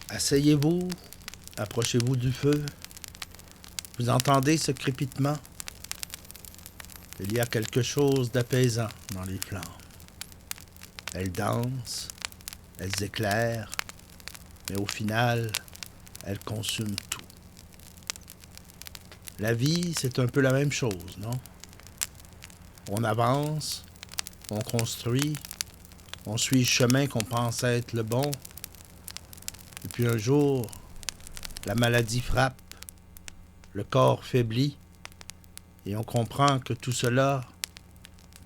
Asseyez-vous, approchez-vous du feu. Vous entendez ce crépitement? Il y a quelque chose d'apaisant dans les flammes. Elles dansent, elles éclairent, mais au final, elles consument tout. La vie, c'est un peu la même chose, non? On avance, on construit, on suit le chemin qu'on pense être le bon, et puis un jour, la maladie frappe, le corps faiblit, et on comprend que tout cela,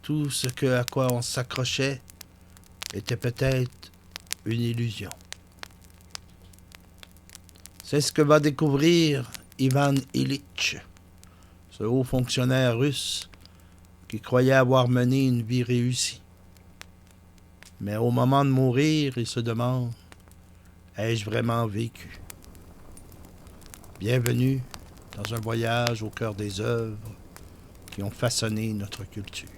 tout ce à quoi on s'accrochait, était peut-être une illusion. C'est ce que va découvrir Ivan Ilitch, ce haut fonctionnaire russe qui croyait avoir mené une vie réussie. Mais au moment de mourir, il se demande, ai-je vraiment vécu? Bienvenue dans un voyage au cœur des œuvres qui ont façonné notre culture.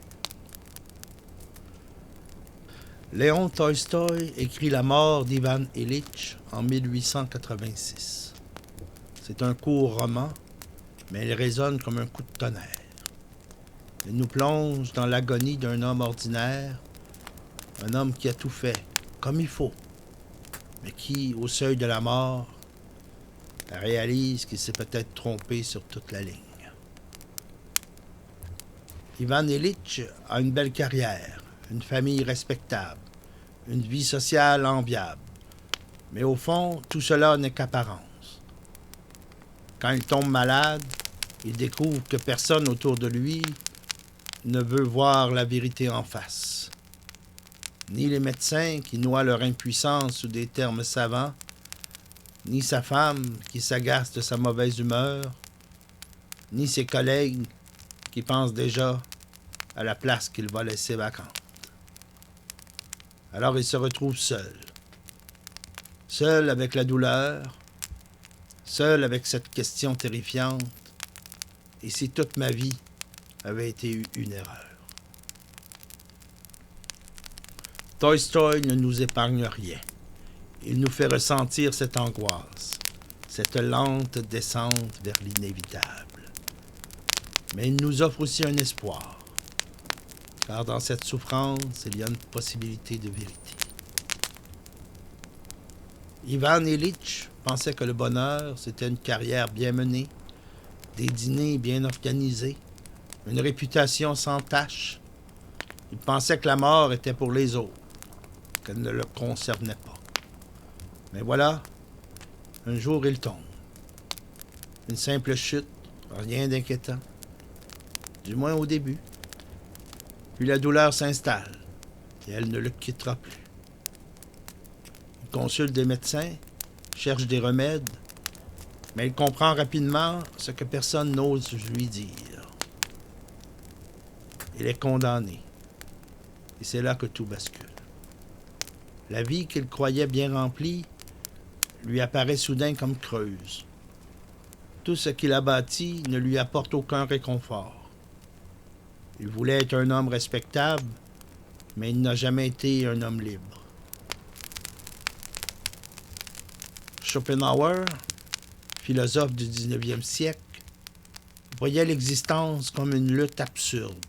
Léon Tolstoï écrit La mort d'Ivan Ilitch en 1886. C'est un court roman, mais il résonne comme un coup de tonnerre. Il nous plonge dans l'agonie d'un homme ordinaire, un homme qui a tout fait comme il faut, mais qui, au seuil de la mort, réalise qu'il s'est peut-être trompé sur toute la ligne. Ivan Ilitch a une belle carrière, une famille respectable, une vie sociale enviable. Mais au fond, tout cela n'est qu'apparence. Quand il tombe malade, il découvre que personne autour de lui ne veut voir la vérité en face. Ni les médecins qui noient leur impuissance sous des termes savants, ni sa femme qui s'agace de sa mauvaise humeur, ni ses collègues qui pensent déjà à la place qu'il va laisser vacante. Alors il se retrouve seul. Seul avec la douleur, seul avec cette question terrifiante. Et si toute ma vie avait été une erreur? Tolstoï ne nous épargne rien. Il nous fait ressentir cette angoisse, cette lente descente vers l'inévitable. Mais il nous offre aussi un espoir, car dans cette souffrance, il y a une possibilité de vérité. Ivan Ilitch pensait que le bonheur, c'était une carrière bien menée, des dîners bien organisés, une réputation sans tache. Il pensait que la mort était pour les autres, qu'elle ne le concernait pas. Mais voilà, un jour il tombe. Une simple chute, rien d'inquiétant, du moins au début. Puis la douleur s'installe et elle ne le quittera plus. Il consulte des médecins, cherche des remèdes, mais il comprend rapidement ce que personne n'ose lui dire. Il est condamné. Et c'est là que tout bascule. La vie qu'il croyait bien remplie lui apparaît soudain comme creuse. Tout ce qu'il a bâti ne lui apporte aucun réconfort. Il voulait être un homme respectable, mais il n'a jamais été un homme libre. Schopenhauer, philosophe du 19e siècle, voyait l'existence comme une lutte absurde,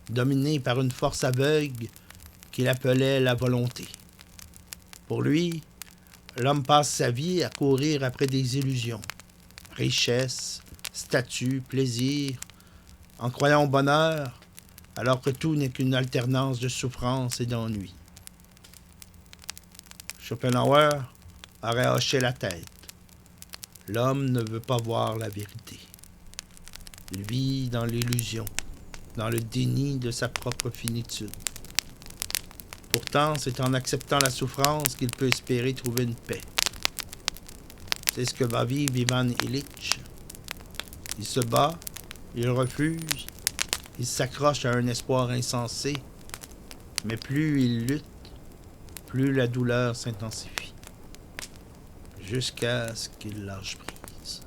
dominée par une force aveugle qu'il appelait la volonté. Pour lui, l'homme passe sa vie à courir après des illusions, richesse, statut, plaisir, en croyant au bonheur, alors que tout n'est qu'une alternance de souffrance et d'ennui. Schopenhauer aurait hoché la tête. L'homme ne veut pas voir la vérité. Il vit dans l'illusion, dans le déni de sa propre finitude. Pourtant, c'est en acceptant la souffrance qu'il peut espérer trouver une paix. C'est ce que va vivre Ivan Ilitch. Il se bat, il refuse, il s'accroche à un espoir insensé, mais plus il lutte, plus la douleur s'intensifie, jusqu'à ce qu'il lâche prise.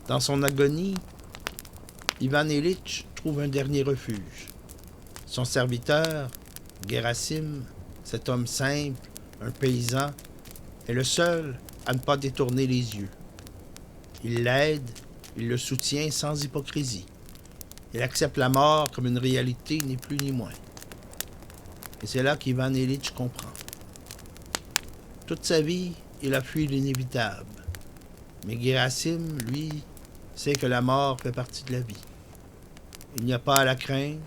Dans son agonie, Ivan Ilitch trouve un dernier refuge. Son serviteur, Gerasim, cet homme simple, un paysan, est le seul à ne pas détourner les yeux. Il l'aide, il le soutient sans hypocrisie. Il accepte la mort comme une réalité, ni plus ni moins. Et c'est là qu'Ivan Ilitch comprend. Toute sa vie, il a fui l'inévitable. Mais Gerasim, lui, sait que la mort fait partie de la vie. Il n'y a pas à la craindre,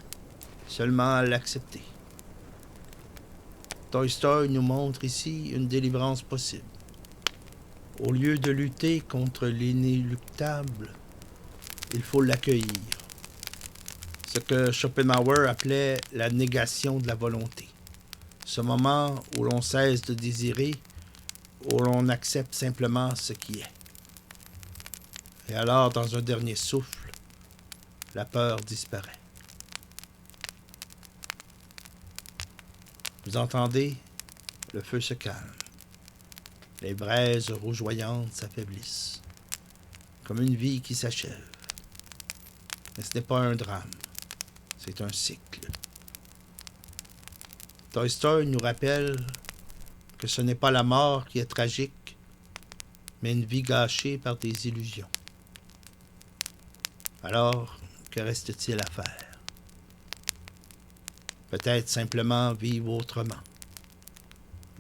seulement à l'accepter. Tolstoï nous montre ici une délivrance possible. Au lieu de lutter contre l'inéluctable, il faut l'accueillir. Ce que Schopenhauer appelait la négation de la volonté. Ce moment où l'on cesse de désirer, où l'on accepte simplement ce qui est. Et alors, dans un dernier souffle, la peur disparaît. Vous entendez? Le feu se calme. Les braises rougeoyantes s'affaiblissent, comme une vie qui s'achève. Mais ce n'est pas un drame, c'est un cycle. Tolstoï nous rappelle que ce n'est pas la mort qui est tragique, mais une vie gâchée par des illusions. Alors, que reste-t-il à faire? Peut-être simplement vivre autrement.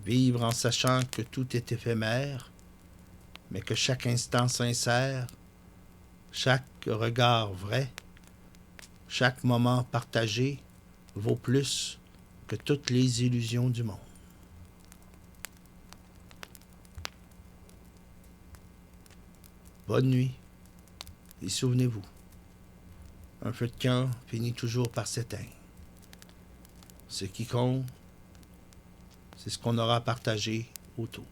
Vivre en sachant que tout est éphémère, mais que chaque instant sincère, chaque regard vrai, chaque moment partagé vaut plus que toutes les illusions du monde. Bonne nuit, et souvenez-vous, un feu de camp finit toujours par s'éteindre. Ce qui compte, c'est ce qu'on aura partagé autour.